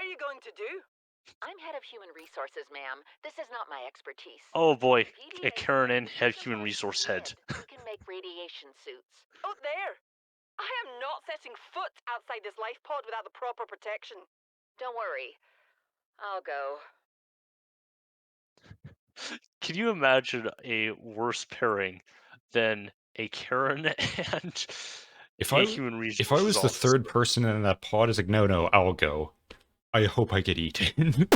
are you going to do? I'm head of human resources, ma'am. This is not my expertise. Oh boy, a PDA Karen said and if you head human supply resource the head. wind, we can make radiation suits. Oh, there. I am not setting foot outside this life pod without the proper protection. Don't worry. I'll go. Can you imagine a worse pairing than a Karen and If a I human if I resources was the officer? third person in that pod, it's like, no, I'll go. I hope I get eaten.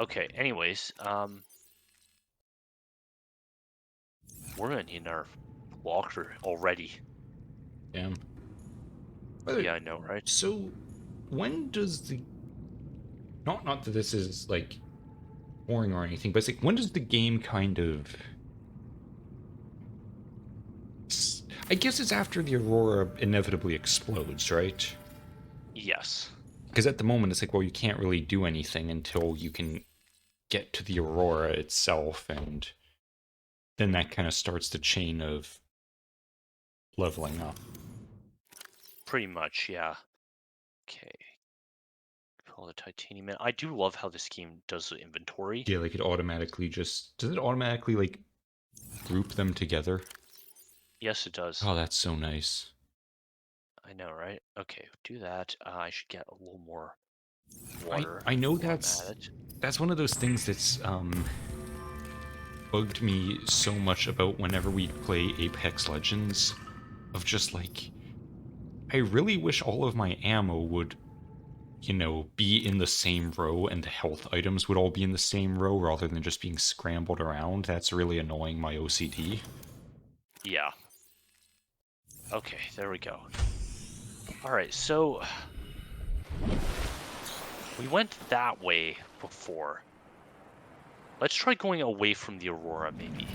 Okay, anyways, we're gonna need our walker already. Damn. Yeah, I know, right? So, when does the not that this is like boring or anything, but it's like when does the game kind of? I guess it's after the Aurora inevitably explodes, right? Yes. Because at the moment it's like, well, you can't really do anything until you can get to the Aurora itself, and then that kind of starts the chain of leveling up. Pretty much, yeah. Okay. All the titanium. I do love how this game does the inventory. Yeah, like it automatically just does it automatically like group them together? Yes, it does. Oh, that's so nice. I know, right? Okay, do that. I should get a little more water. I know while I'm that's at it. one of those things that's bugged me so much about whenever we play Apex Legends, of just like, I really wish all of my ammo would, you know, be in the same row and the health items would all be in the same row rather than just being scrambled around. That's really annoying my OCD. Yeah. Okay, there we go. Alright, so we went that way before. Let's try going away from the Aurora, maybe.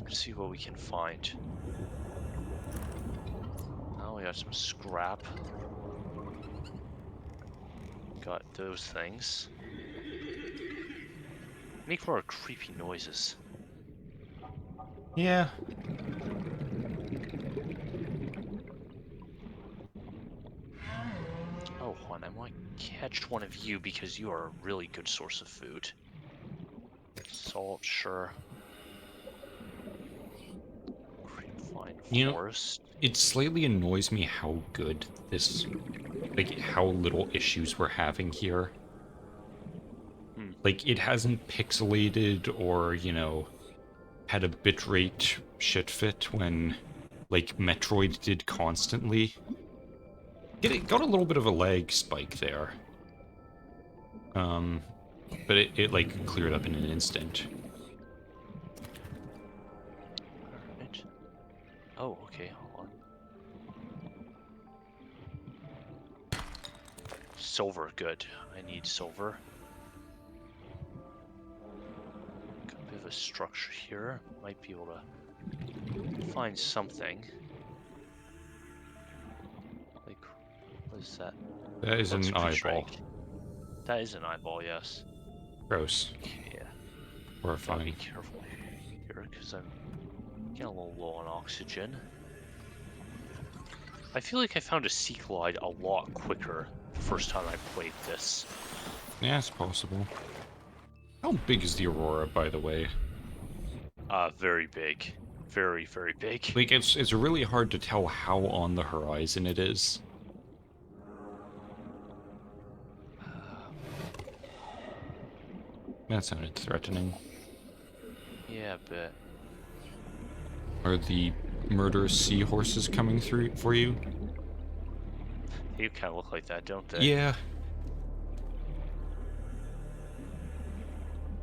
Let's see what we can find. Oh, we got some scrap. Got those things. Make more creepy noises. Yeah. Oh, Juan, I want to catch one of you because you are a really good source of food. Salt, sure. Creepvine forest. It slightly annoys me how good this, like, how little issues we're having here. Like, it hasn't pixelated or, you know, had a bitrate shit fit when, like, Metroid did constantly. It got a little bit of a lag spike there. But it like, cleared up in an instant. Alright. Oh, okay, hold on. Silver, good. I need silver. Got a bit of a structure here. Might be able to find something. Like, what is that? That is an eyeball. That is an eyeball, yes. Gross. Okay, yeah. Gotta be Horrifying. careful here, because I'm getting a little low on oxygen. I feel like I found a sea glide a lot quicker the first time I played this. Yeah, it's possible. How big is the Aurora, by the way? Very big. Very, very big. Like, it's really hard to tell how on the horizon it is. That sounded threatening. Yeah, but... Are the murderous seahorses coming through for you? They kind of look like that, don't they? Yeah.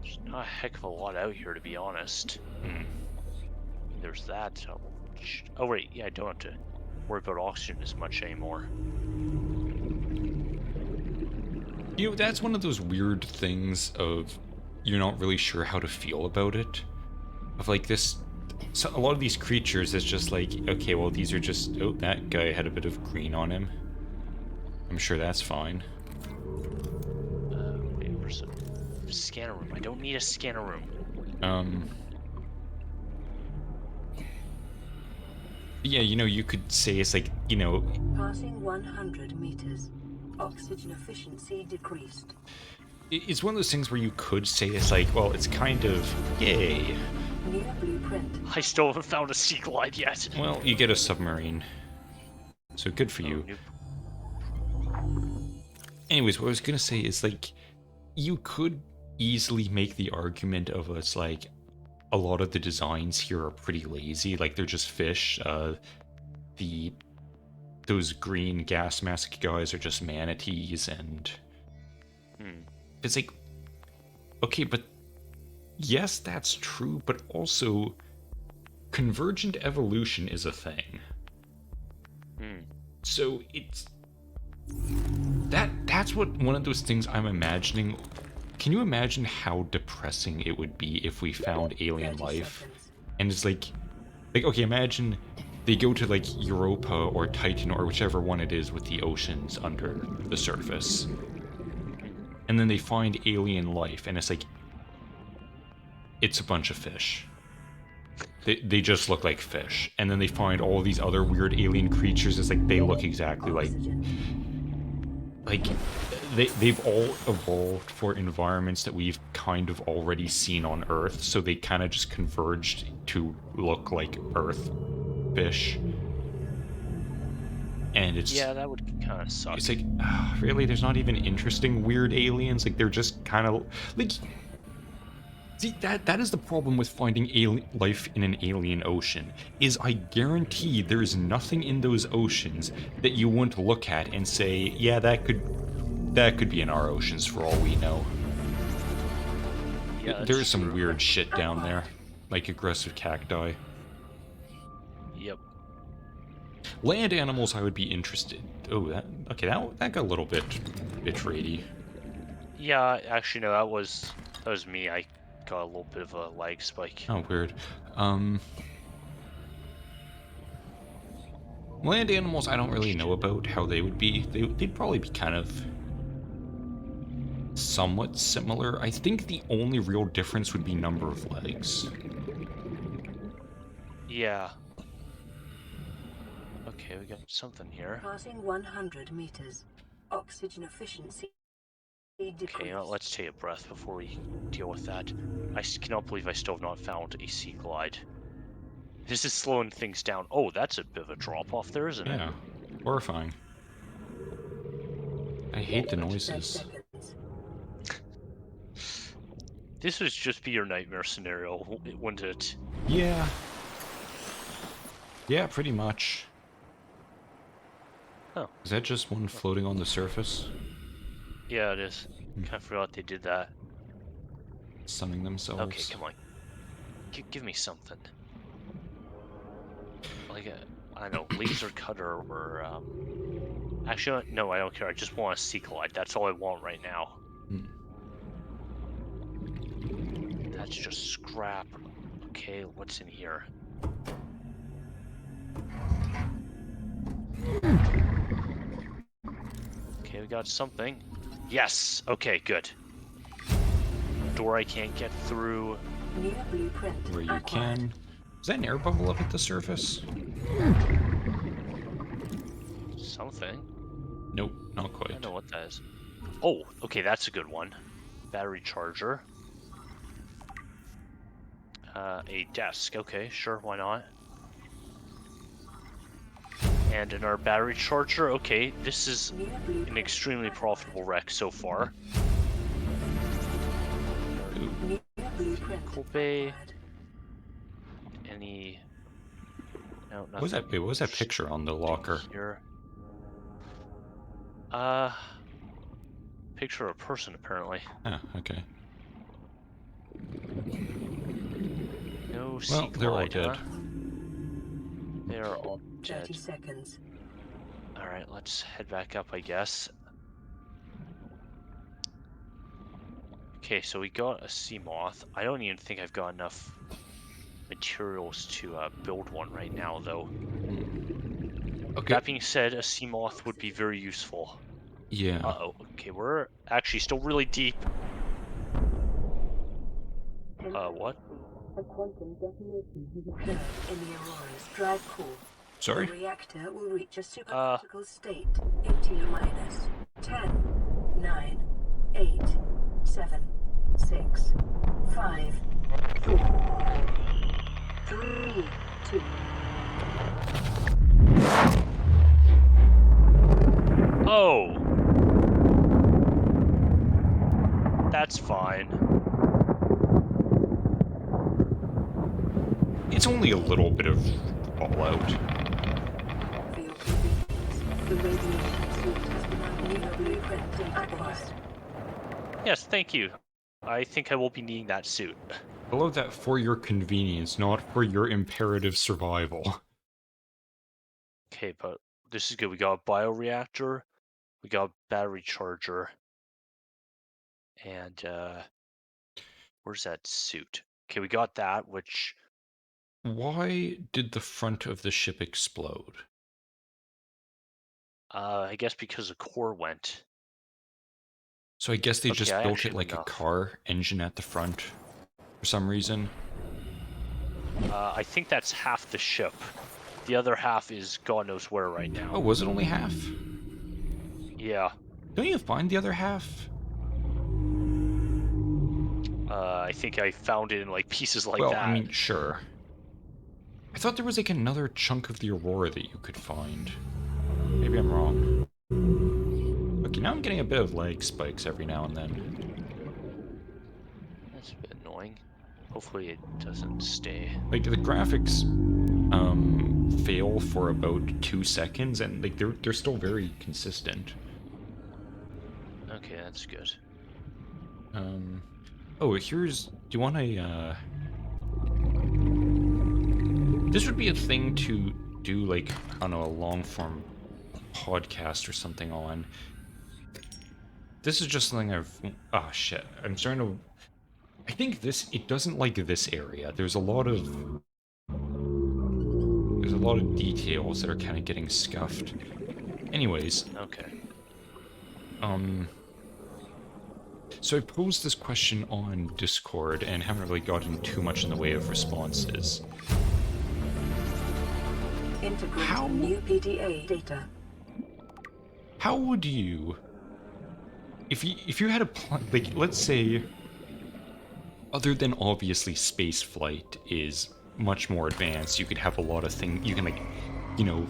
There's not a heck of a lot out here, to be honest. There's that. Oh, wait, yeah, I don't have to worry about oxygen as much anymore. You know, that's one of those weird things of you're not really sure how to feel about it. Of like this, so a lot of these creatures, it's just like, okay, well, these are just, oh, that guy had a bit of green on him. I'm sure that's fine. Wait, where's a scanner room? I don't need a scanner room. Yeah, you could say it's like, Passing 100 meters. Oxygen efficiency decreased. it's one of those things where you could say it's like, well, it's kind of, yay. Near blueprint. I still haven't found a sea glide yet. Well, you get a submarine. So good for you. Anyways, what I was gonna say is, like, you could easily make the argument of it's like, a lot of the designs here are pretty lazy. Like, they're just fish. Those green gas mask guys are just manatees, and it's like, okay, but yes, that's true, but also convergent evolution is a thing. So it's that's what one of those things I'm imagining. Can you imagine how depressing it would be if we found alien life? And it's like okay, imagine they go to like Europa or Titan or whichever one it is with the oceans under the surface. And then they find alien life, and it's like, it's a bunch of fish. They just look like fish. And then they find all these other weird alien creatures. It's like, they look exactly like they've all evolved for environments that we've kind of already seen on Earth, so they kind of just converged to look like Earth fish. And it's, yeah, that would kind of suck. It's like, really, there's not even interesting weird aliens. Like, they're just kind of like, see, that is the problem with finding life in an alien ocean, is I guarantee there's nothing in those oceans that you wouldn't look at and say, yeah, that could be in our oceans for all we know. Yeah, there is some weird shit down there, like aggressive cacti. Yep. Land animals, I would be interested. Oh, that got a little bit ratey. Yeah, actually, no, that was me. I got a little bit of a lag spike. Oh, weird. Land animals, I don't really know about how they would be. They'd probably be kind of somewhat similar. I think the only real difference would be number of legs. Yeah. Okay, we got something here. Passing 100 meters. Oxygen efficiency decreased. Okay, let's take a breath before we deal with that. I cannot believe I still have not found a sea glide. This is slowing things down. Oh, that's a bit of a drop-off there, isn't it? Yeah, horrifying. I hate the noises. This would just be your nightmare scenario, wouldn't it? Yeah. Yeah, pretty much. Oh. Is that just one floating on the surface? Yeah, it is. Kind of forgot they did that. Sunning themselves. Okay, come on. Give me something. Like a, I don't know, laser cutter or, Actually, no, I don't care. I just want a sea glide. That's all I want right now. That's just scrap. Okay, what's in here? Okay, we got something. Yes! Okay, good. Door I can't get through. Where you can. Is that an air bubble up at the surface? Something. Nope, not quite. I don't know what that is. Oh, okay, that's a good one. Battery charger. A desk. Okay, sure, why not? And in our battery charger, okay, this is an extremely profitable wreck so far. Coupe. Any... No, nothing. What was that picture on the locker? Here. Picture of a person, apparently. Ah, okay. No sea Well, they're all glide, dead. huh? They are all 30 dead. seconds. Alright, let's head back up, I guess. Okay, so we got a sea moth. I don't even think I've got enough materials to build one right now, though. Okay. That being said, a sea moth would be very useful. Yeah. Uh-oh. Okay, we're actually still really deep. What? A quantum detonation has occurred in the Aurora's drive core. Sorry? The reactor will reach a supercritical state in T-minus 10, 9, 8, 7, 6, 5, 4, 3, 2. Oh! That's fine. It's only a little bit of fallout. For your convenience, the radiation suit has been under blueprint and acquired. Yes, thank you. I think I will be needing that suit. I love that for your convenience, not for your imperative survival. Okay, but this is good. We got a bioreactor, we got a battery charger, and where's that suit? Okay, we got that, which Why did the front of the ship explode? I guess because the core went. So I guess they Okay, just I built actually it like have a enough. car, engine at the front, for some reason. I think that's half the ship. The other half is God knows where right Oh, now. was it only half? Yeah. Don't you find the other half? I think I found it in like pieces like Well, that. I mean, sure. I thought there was like another chunk of the Aurora that you could find. Maybe I'm wrong. Okay, now I'm getting a bit of lag spikes every now and then. That's a bit annoying. Hopefully it doesn't stay. Like, the graphics fail for about 2 seconds, and like they're still very consistent. Okay, that's good. Oh, here's... Do you want a, This would be a thing to do, like, I don't know, a long-form podcast or something on. This is just something I've... Oh, shit. I'm starting to... I think it doesn't like this area. There's a lot of details that are kind of getting scuffed. Anyways. Okay. So I posed this question on Discord and haven't really gotten too much in the way of responses. Integrating new PDA data. How would you... If you had a plan... Like, let's say... Other than obviously space flight is much more advanced, you could have a lot of things... You can, like, you know,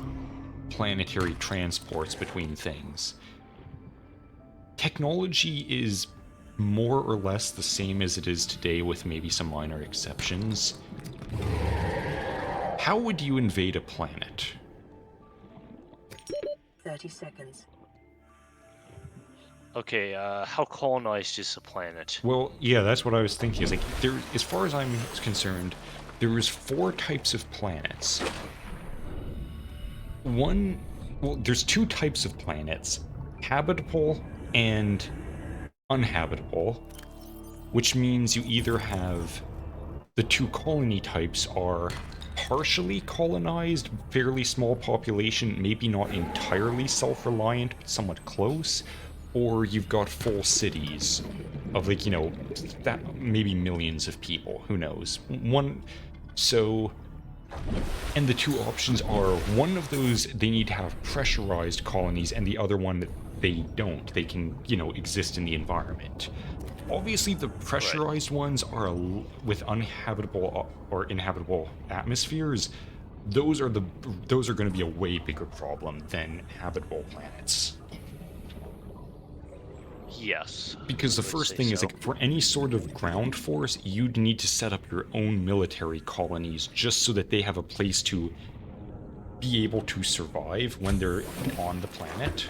planetary transports between things. Technology is more or less the same as it is today, with maybe some minor exceptions. How would you invade a planet? 30 seconds. Okay, how colonized is the planet? Well, yeah, that's what I was thinking. Is like, as far as I'm concerned, there is 4 types of planets. There's 2 types of planets: habitable and uninhabitable, which means you either have the 2 colony types are partially colonized, fairly small population, maybe not entirely self-reliant, but somewhat close, or you've got full cities of, like, you know, that maybe millions of people, who knows. And the 2 options are, one of those they need to have pressurized colonies, and the other one they don't. They can, you know, exist in the environment. Obviously, the pressurized ones are with uninhabitable or inhabitable atmospheres. Those are going to be a way bigger problem than habitable planets. Yes. Because the first thing is, like, for any sort of ground force, you'd need to set up your own military colonies just so that they have a place to be able to survive when they're on the planet.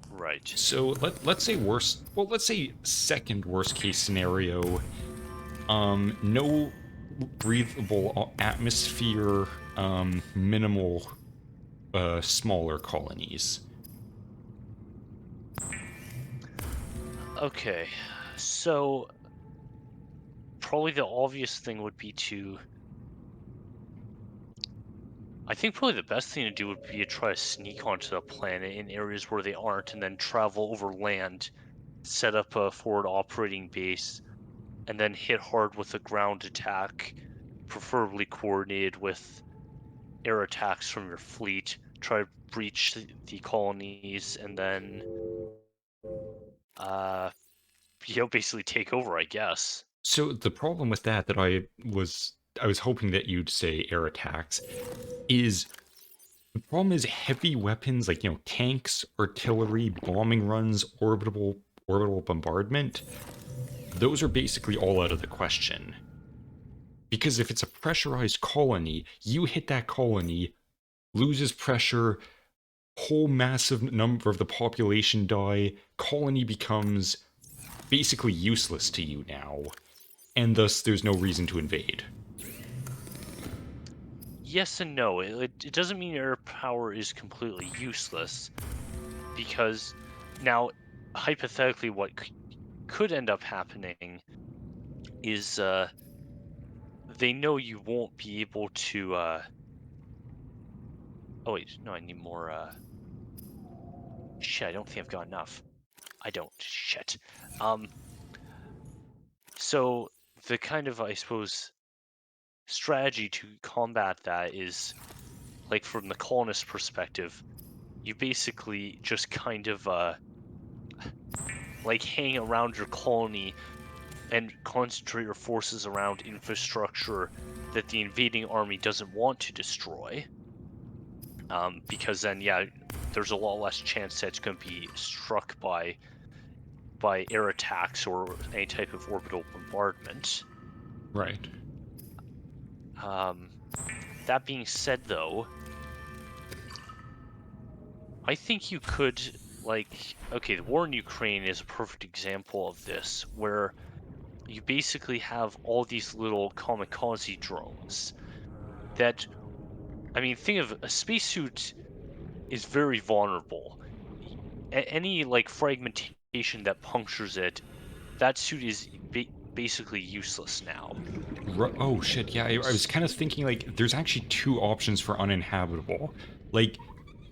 Right. So let's say second worst case scenario, no breathable atmosphere, minimal, smaller colonies. Okay, so probably the obvious thing would be to... I think probably the best thing to do would be to try to sneak onto the planet in areas where they aren't, and then travel over land, set up a forward operating base, and then hit hard with a ground attack, preferably coordinated with air attacks from your fleet, try to breach the colonies, and then basically take over, I guess. So the problem with that I was hoping that you'd say air attacks is the problem is heavy weapons like tanks, artillery, bombing runs, orbital bombardment. Those are basically all out of the question. Because if it's a pressurized colony, you hit that colony, loses pressure, whole massive number of the population die, colony becomes basically useless to you now, and thus there's no reason to invade. Yes and no. It doesn't mean air power is completely useless, because now, hypothetically, what could end up happening is they know you won't be able to. Oh wait, no, I need more. Shit, I don't think I've got enough. I don't. Shit. So the kind of, I suppose, strategy to combat that is, like, from the colonist perspective, you basically just kind of like hang around your colony and concentrate your forces around infrastructure that the invading army doesn't want to destroy. Because then, yeah, there's a lot less chance that it's going to be struck by air attacks or any type of orbital bombardment. Right. That being said, though, I think you could, okay, the war in Ukraine is a perfect example of this, where you basically have all these little kamikaze drones that, I mean, think of a spacesuit is very vulnerable. Any, fragmentation that punctures it, that suit is basically useless now. Oh shit, yeah, I was kind of thinking, there's actually two options for uninhabitable.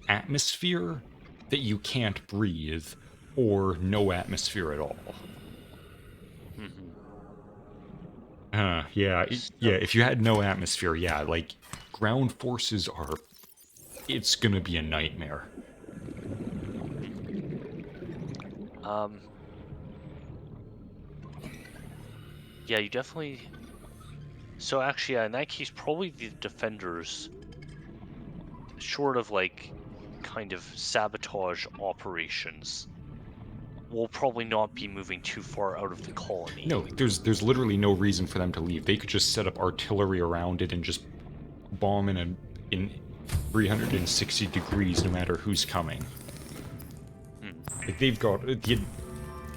Atmosphere that you can't breathe, or no atmosphere at all. Yeah, if you had no atmosphere, yeah, ground forces are... It's gonna be a nightmare. Yeah, you definitely... So actually, yeah, in that case, probably the defenders, short of, kind of sabotage operations, will probably not be moving too far out of the colony. No, there's literally no reason for them to leave. They could just set up artillery around it and just bomb in 360 degrees no matter who's coming. They've got...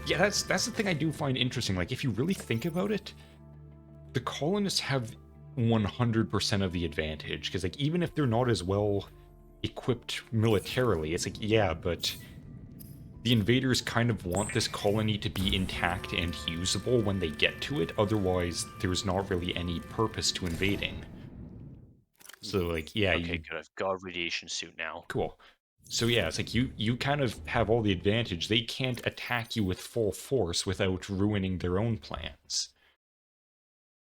Yeah, that's the thing I do find interesting. If you really think about it, the colonists have 100% of the advantage. Because, even if they're not as well equipped militarily, it's yeah, but the invaders kind of want this colony to be intact and usable when they get to it. Otherwise, there's not really any purpose to invading. So, yeah... Okay, good. I've got a radiation suit now. Cool. So yeah, it's you kind of have all the advantage. They can't attack you with full force without ruining their own plans.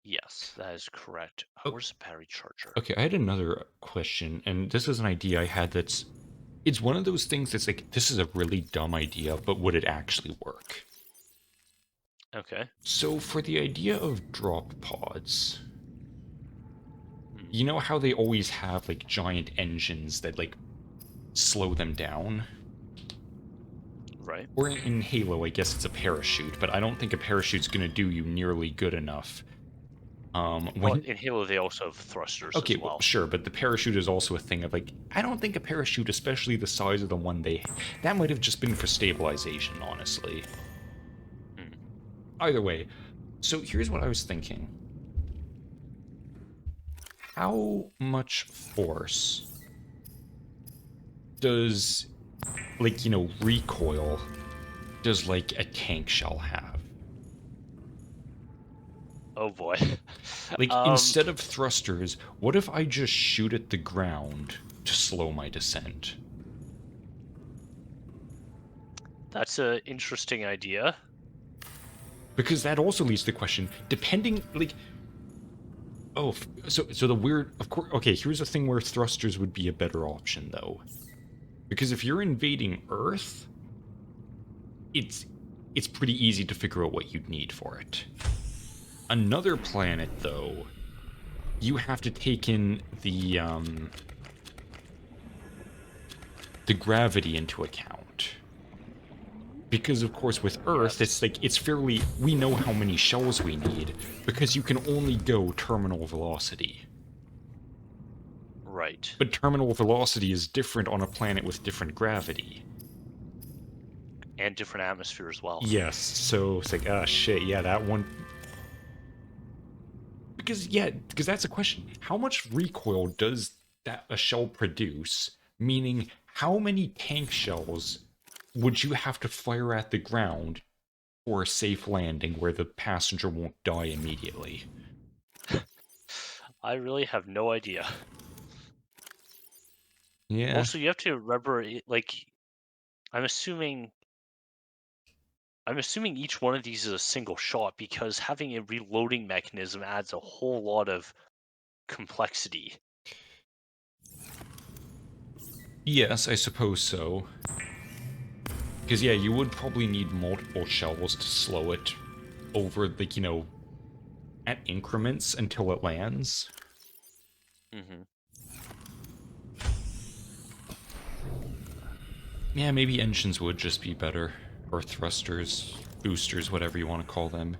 Yes, that is correct. Where's the battery charger? Okay, I had another question, and this is an idea I had that's... It's one of those things that's this is a really dumb idea, but would it actually work? Okay. So for the idea of drop pods, you know how they always have, giant engines that, slow them down? Right. Or in Halo, I guess it's a parachute, but I don't think a parachute's gonna do you nearly good enough. Well, in Halo, they also have thrusters as well. Well, sure, but the parachute is also a thing of, I don't think a parachute, especially the size of the one that might have just been for stabilization, honestly. Either way, so here's what I was thinking. How much force does, recoil does, a tank shell have? Oh boy. Instead of thrusters, what if I just shoot at the ground to slow my descent? That's an interesting idea. Because that also leads to the question, depending, Oh, so the weird, of course. Okay, here's a thing where thrusters would be a better option, though, because if you're invading Earth, it's pretty easy to figure out what you'd need for it. Another planet, though, you have to take in the gravity into account. Because, of course, with Earth, it's like, it's fairly, we know how many shells we need, because you can only go terminal velocity. Right. But terminal velocity is different on a planet with different gravity. And different atmosphere as well. Yes, so it's like, ah, shit, yeah, that one... Because that's a question. How much recoil does a shell produce? Meaning, how many tank shells would you have to fire at the ground for a safe landing where the passenger won't die immediately? I really have no idea. Yeah. Also, you have to remember, like, I'm assuming each one of these is a single shot because having a reloading mechanism adds a whole lot of complexity. Yes, I suppose so. Because, yeah, you would probably need multiple shells to slow it over, like, at increments until it lands. Mm-hmm. Yeah, maybe engines would just be better. Or thrusters, boosters, whatever you want to call them.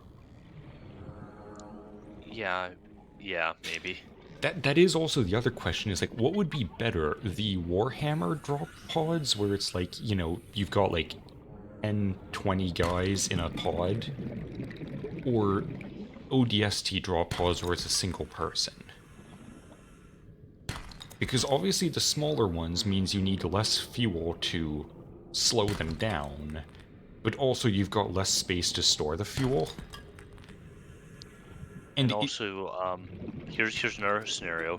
Yeah, maybe. That is also the other question, is like, what would be better? The Warhammer drop pods, where it's like, you've got like 10, 20 guys in a pod? Or ODST drop pods where it's a single person? Because obviously the smaller ones means you need less fuel to slow them down, but also you've got less space to store the fuel. And also, here's another scenario.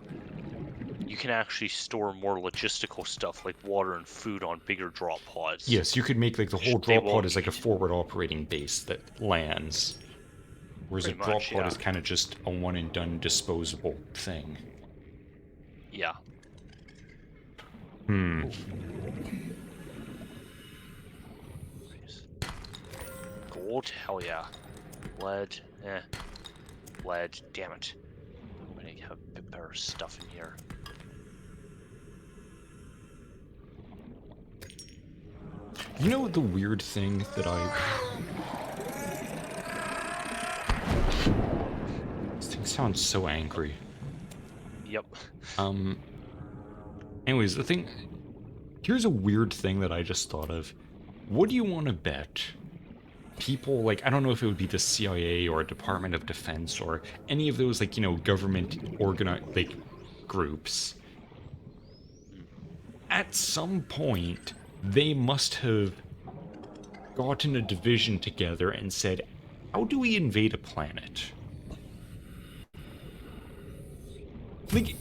You can actually store more logistical stuff like water and food on bigger drop pods. Yes, you could make like the whole drop pod is like a forward operating base that lands. Whereas a drop pod is kind of just a one and done disposable thing. Yeah. Gold? Hell yeah. Lead? Lead, damn it. I'm gonna have a bit better stuff in here. You know the weird thing that This thing sounds so angry. Yep. Anyways, here's a weird thing that I just thought of. What do you want to bet? People, like, I don't know if it would be the CIA or Department of Defense or any of those, like, government like, groups. At some point, they must have gotten a division together and said, how do we invade a planet? Like,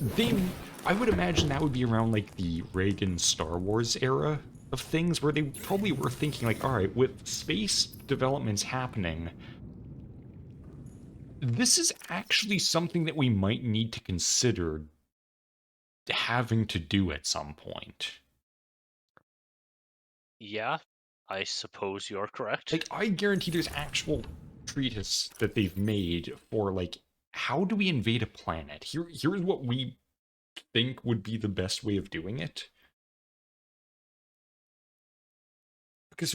I would imagine that would be around, like, the Reagan Star Wars era of things, where they probably were thinking, like, alright, with space developments happening, this is actually something that we might need to consider having to do at some point. Yeah, I suppose you're correct. Like, I guarantee there's actual treatise that they've made for, like, how do we invade a planet? Here's what we think would be the best way of doing it. Because,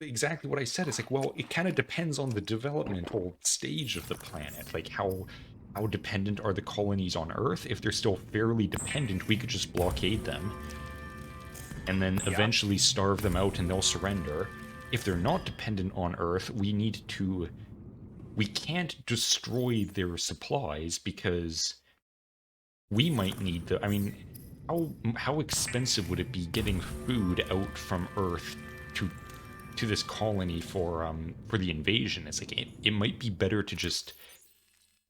exactly what I said, it's like, well, it kind of depends on the developmental stage of the planet. Like, how dependent are the colonies on Earth? If they're still fairly dependent, we could just blockade them. And then eventually starve them out and they'll surrender. If they're not dependent on Earth, we can't destroy their supplies because we might need I mean, how expensive would it be getting food out from Earth to this colony for the invasion? It's like, it might be better to just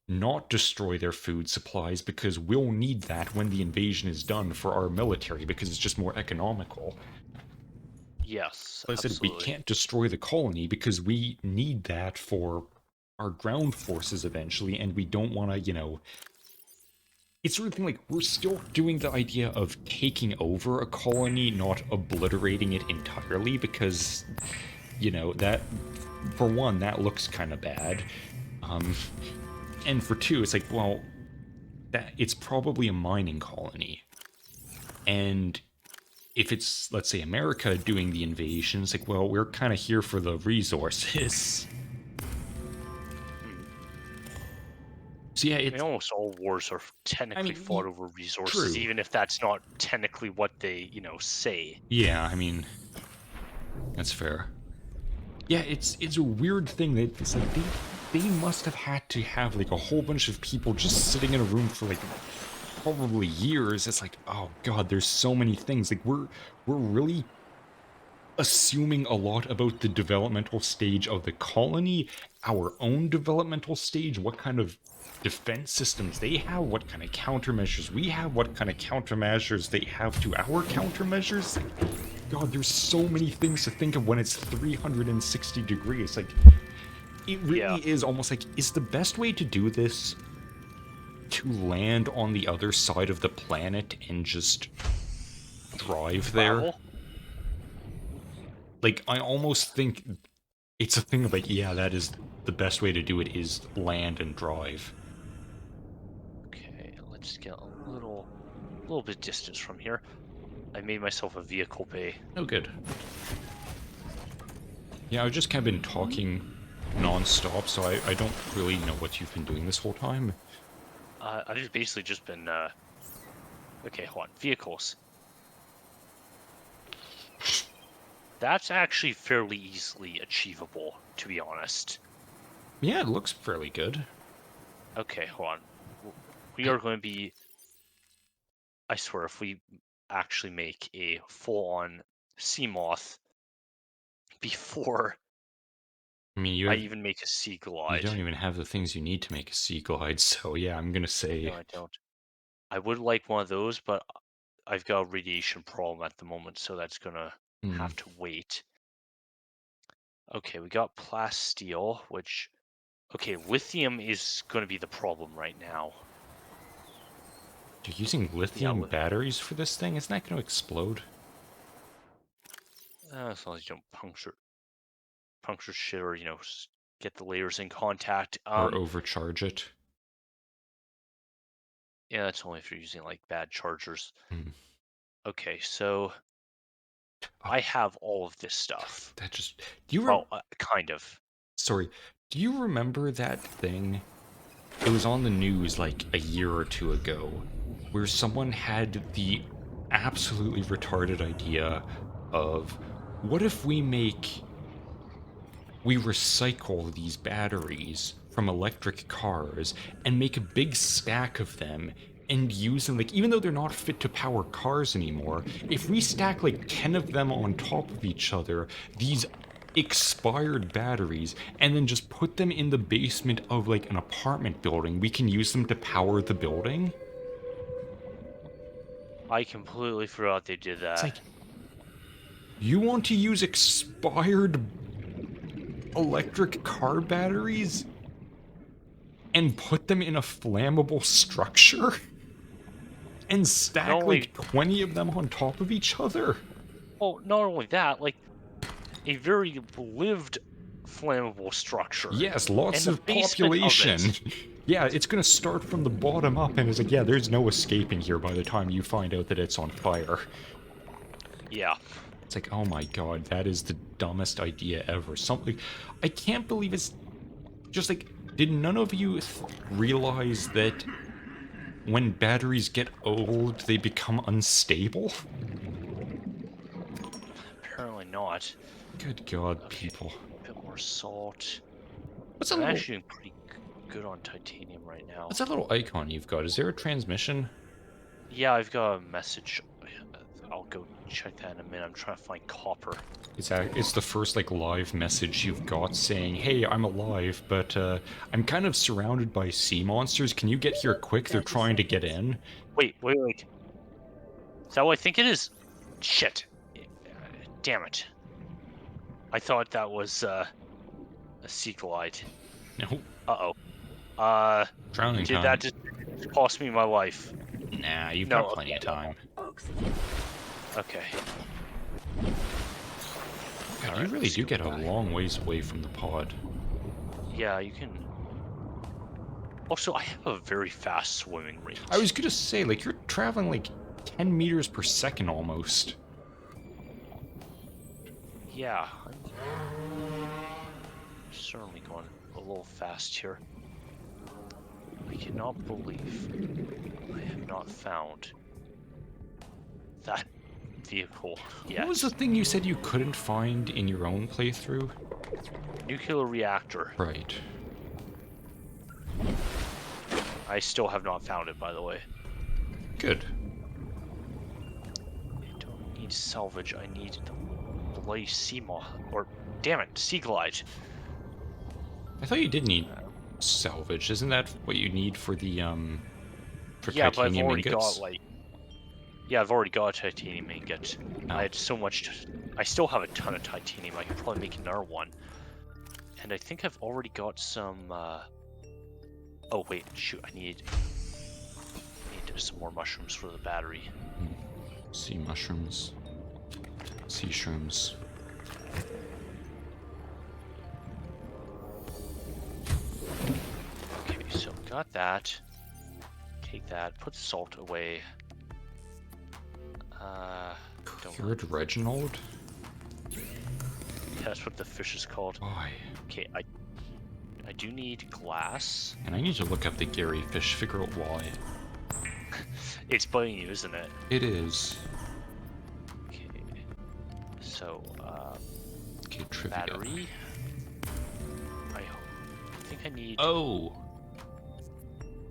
not destroy their food supplies, because we'll need that when the invasion is done for our military, because it's just more economical. Yes, I said we can't destroy the colony because we need that for our ground forces eventually, and we don't want to, it's sort of thing like we're still doing the idea of taking over a colony, not obliterating it entirely, because, you know, that, for one, that looks kind of bad. And for two, it's like, well, that it's probably a mining colony. And if it's, let's say, America doing the invasion, it's like, well, we're kind of here for the resources. So yeah, I it's... mean, almost all wars are technically fought over resources, true. even if that's not technically what they, say. Yeah, I mean, that's fair. Yeah, it's a weird thing that it's like they must have had to have like a whole bunch of people just sitting in a room for like probably years. It's like, oh god, there's so many things. Like we're really assuming a lot about the developmental stage of the colony, our own developmental stage, what kind of defense systems they have, what kind of countermeasures we have, what kind of countermeasures they have to our countermeasures. God, there's so many things to think of when it's 360 degrees. Like, it really is almost like, is the best way to do this to land on the other side of the planet and just drive there? Like, I almost think it's a thing of like, yeah, that is the best way to do it, is land and drive. Okay, let's get a little bit distance from here. I made myself a vehicle bay. Oh, good. Yeah, I've just kind of been talking non-stop, so I don't really know what you've been doing this whole time. I've basically just been, okay, hold on. Vehicles. That's actually fairly easily achievable, to be honest. Yeah, it looks fairly good. Okay, hold on. We are going to be... I swear, if we actually make a full-on sea moth before I mean, I even make a sea glide... You don't even have the things you need to make a sea glide, so yeah, I'm gonna say... No, I don't. I would like one of those, but I've got a radiation problem at the moment, so that's gonna have to wait. Okay, we got plasteel, which... Okay, lithium is gonna be the problem right now. You're using lithium batteries for this thing? Isn't that gonna explode? As long as you don't puncture shit, or, get the layers in contact. Or overcharge it? Yeah, that's only if you're using, like, bad chargers. Okay, so... I have all of this stuff. That just... Do you kind of. Sorry, do you remember that thing? It was on the news like a year or two ago, where someone had the absolutely retarded idea of, what if we recycle these batteries from electric cars and make a big stack of them and use them, like, even though they're not fit to power cars anymore, if we stack like 10 of them on top of each other, these expired batteries, and then just put them in the basement of like an apartment building, we can use them to power the building? I completely forgot they did that. It's like, you want to use expired electric car batteries and put them in a flammable structure? And stack like 20 of them on top of each other? Well, not only that, like, a very lived flammable structure. Yes, lots of population. Yeah, it's gonna start from the bottom up, and it's like, yeah, there's no escaping here by the time you find out that it's on fire. Yeah. It's like, oh my god, that is the dumbest idea ever. Something... I can't believe it's... Just like, did none of you realize that when batteries get old, they become unstable? Apparently not. Good god, people. A bit more salt. What's that I'm little... actually doing pretty good on titanium right now. What's that little icon you've got? Is there a transmission? Yeah, I've got a message. I'll go check that in a minute. I'm trying to find copper. It's the first, like, live message you've got saying, hey, I'm alive, but I'm kind of surrounded by sea monsters. Can you get here quick? They're trying to get in. Wait. Is that what I think it is? Shit. Damn it. I thought that was a sea glide. No. Uh-oh. Drowning did time. that just... It cost me my life. Nah, you've No, got plenty of time. Oxygen. Okay. God, Alright, you really let's do go get a back. long ways away from the pod. Yeah, you can. Also, I have a very fast swimming rate. I was gonna say, like, you're traveling like 10 meters per second almost. Yeah, I'm certainly going a little fast here. I cannot believe I have not found that vehicle yet. What was the thing you said you couldn't find in your own playthrough? Nuclear reactor. Right. I still have not found it, by the way. Good. I don't need salvage, I need the bloody sea moth. Or, damn it, sea glide. I thought you did need salvage. Isn't that what you need for the, for Yeah, but I've titanium already ingots? got, like... Yeah, I've already got a titanium ingot. Oh. I had so much... I still have a ton of titanium, I could probably make another one. And I think I've already got some, Oh, wait, shoot, I need some more mushrooms for the battery. Sea mushrooms. Sea shrooms. Okay, so got that. Take that, put the salt away. Don't Third Reginald? Yeah, that's what the fish is called. Why? Okay, I do need glass. And I need to look up the Gary fish, figure out why. It's biting you, isn't it? It is. Okay. So, Okay, trivia. battery. I think I need... Oh!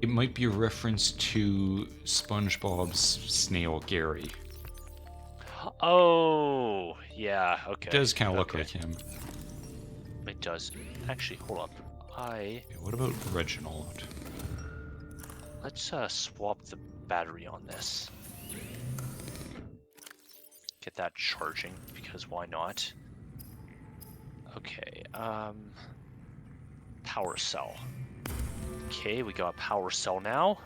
It might be a reference to SpongeBob's snail Gary. Oh, yeah, okay. It does kind of look okay. like him. It does. Actually, hold up. Okay, what about Reginald? Let's swap the battery on this. Get that charging, because why not? Okay, power cell. Okay, we got power cell now.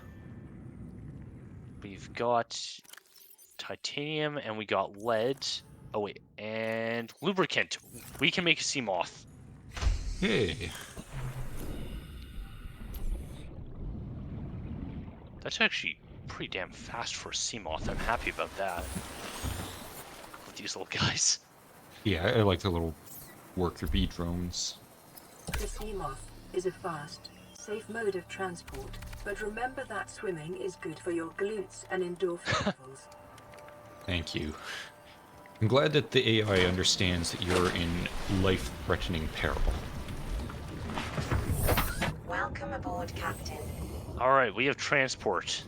We've got titanium and we got lead. Oh wait, and lubricant. We can make a sea moth. Hey! That's actually pretty damn fast for a sea moth. I'm happy about that. With these little guys. Yeah, I like the little worker bee drones. The sea moth is a fast, safe mode of transport, but remember that swimming is good for your glutes and endorphin levels. Thank you. I'm glad that the AI understands that you're in life-threatening peril. Welcome aboard, Captain. Alright, we have transport.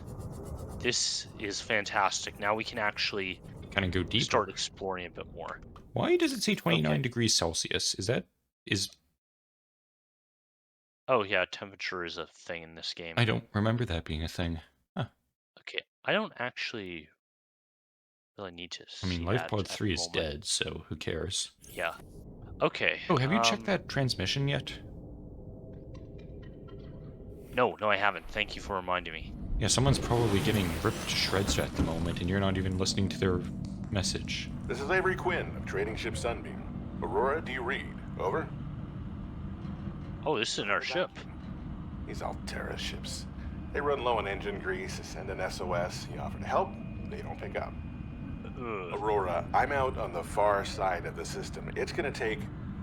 This is fantastic. Now we can actually Kind of go deeper. start exploring a bit more. Why does it say 29 Okay. degrees Celsius? Is Oh yeah, temperature is a thing in this game. I don't remember that being a thing. Huh. Okay, I don't actually really need to I mean, see LifePod that at 3 the is moment. dead, so who cares? Yeah. Okay. Oh, have you checked that transmission yet? No, I haven't. Thank you for reminding me. Yeah, someone's probably getting ripped to shreds at the moment, and you're not even listening to their message. This is Avery Quinn of Trading Ship Sunbeam. Aurora, do you read? Over? Oh, this is our ship. These Altera ships. They run low on engine grease, send an SOS, you offer to help, they don't pick up. Ugh. Aurora, I'm out on the far side of the system. It's gonna take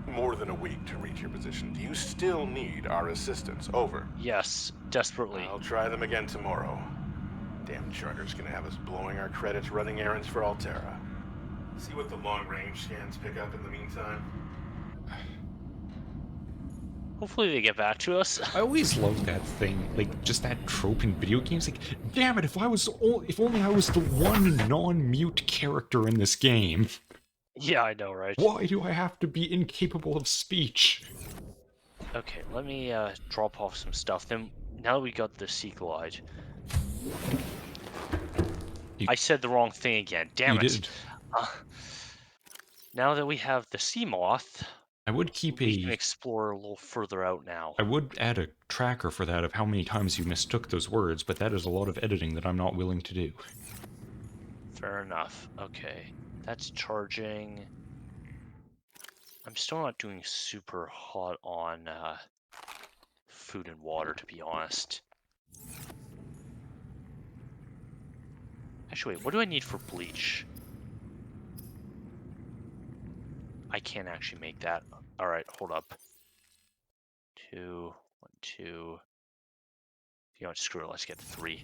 more than a week to reach your position. Do you still need our assistance? Over. Yes, desperately. I'll try them again tomorrow. Damn charter's gonna have us blowing our credits running errands for Altera. See what the long-range scans pick up in the meantime. Hopefully they get back to us. I always love that thing, like just that trope in video games. Like, damn it! If only I was the one non-mute character in this game. Yeah, I know, right? Why do I have to be incapable of speech? Okay, let me drop off some stuff. Then, now that we got the sea glide, I said the wrong thing again. Damn You it! did. Now that we have the sea moth, I would keep We can explore a little further out now. I would add a tracker for that of how many times you mistook those words, but that is a lot of editing that I'm not willing to do. Fair enough. Okay. That's charging. I'm still not doing super hot on food and water, to be honest. Actually, wait, what do I need for bleach? I can't actually make that. Alright, hold up. 2, 1, 2. You know what, screw it, let's get 3.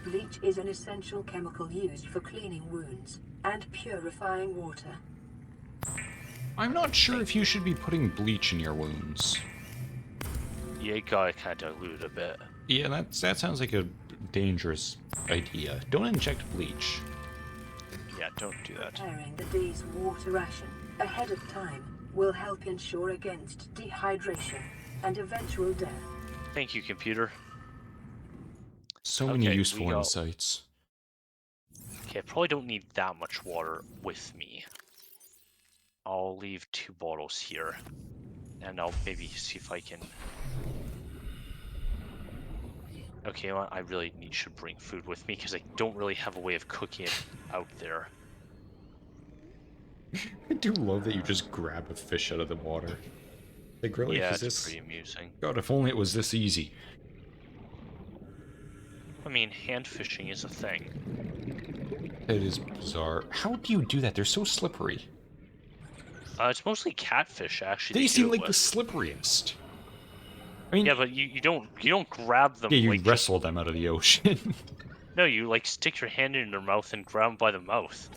Bleach is an essential chemical used for cleaning wounds and purifying water. I'm not sure if you should be putting bleach in your wounds. Yeah, it got kind of diluted a bit. Yeah, that sounds like a dangerous idea. Don't inject bleach. Yeah, don't do that. Preparing the day's water ration ahead of time will help ensure against dehydration and eventual death. Thank you, computer. So many Okay, useful we got- insights. Okay, I probably don't need that much water with me. I'll leave 2 bottles here. And I'll maybe see if I can... Okay, well, I really should bring food with me because I don't really have a way of cooking it out there. I do love that you just grab a fish out of the water. Like, really? Yeah, Is it's this... pretty amusing. God, if only it was this easy. I mean, hand fishing is a thing. It is bizarre. How do you do that? They're so slippery. It's mostly catfish, actually. They to seem do it like the with. slipperiest. I mean, Yeah, but you don't grab them. yeah, you like, wrestle them out of the ocean. No, you like stick your hand in their mouth and grab them by the mouth.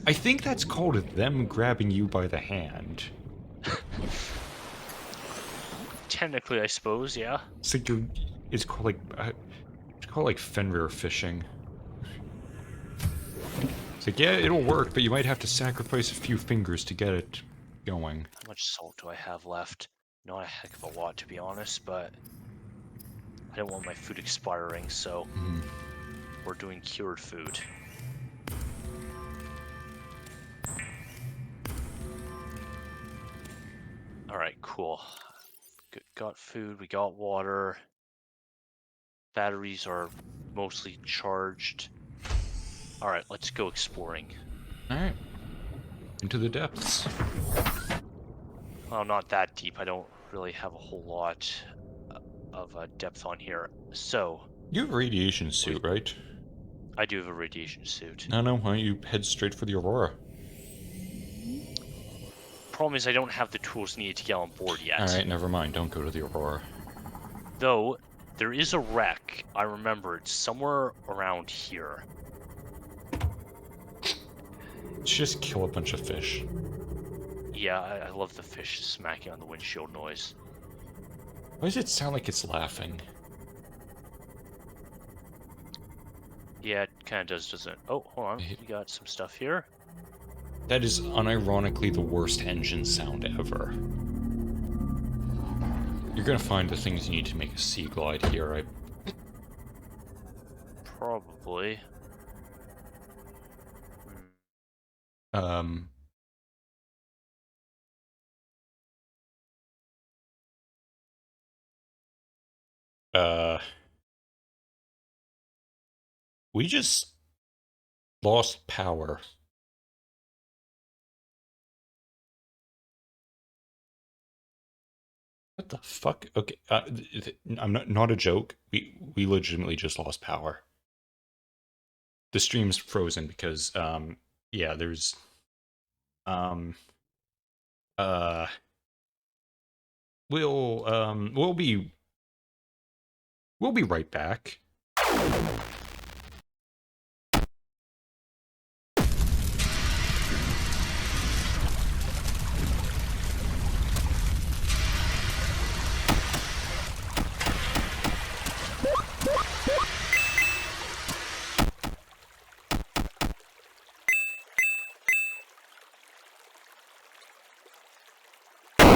I think that's called them grabbing you by the hand. Technically, I suppose, yeah. It's like it's called like Fenrir fishing. It's like, yeah, it'll work, but you might have to sacrifice a few fingers to get it going. How much salt do I have left? Not a heck of a lot, to be honest, but I don't want my food expiring, so we're doing cured food. Alright, cool. Got food, we got water. Batteries are mostly charged. Alright, let's go exploring. Alright. Into the depths. Well, not that deep. I don't really have a whole lot of depth on here. So, You have a radiation suit, right? I do have a radiation suit. No, why don't you head straight for the Aurora? Problem is I don't have the tools needed to get on board yet. Alright, never mind. Don't go to the Aurora. Though, there is a wreck. I remember it's somewhere around here. Let's just kill a bunch of fish. Yeah, I love the fish smacking on the windshield noise. Why does it sound like it's laughing? Yeah, it kind of does, doesn't it? Oh, hold on. We got some stuff here. That is unironically the worst engine sound ever. You're gonna find the things you need to make a sea glide here, right? Probably. We just lost power. What the fuck? Okay, I'm not a joke. We legitimately just lost power. The stream's frozen because yeah, there's we'll be right back.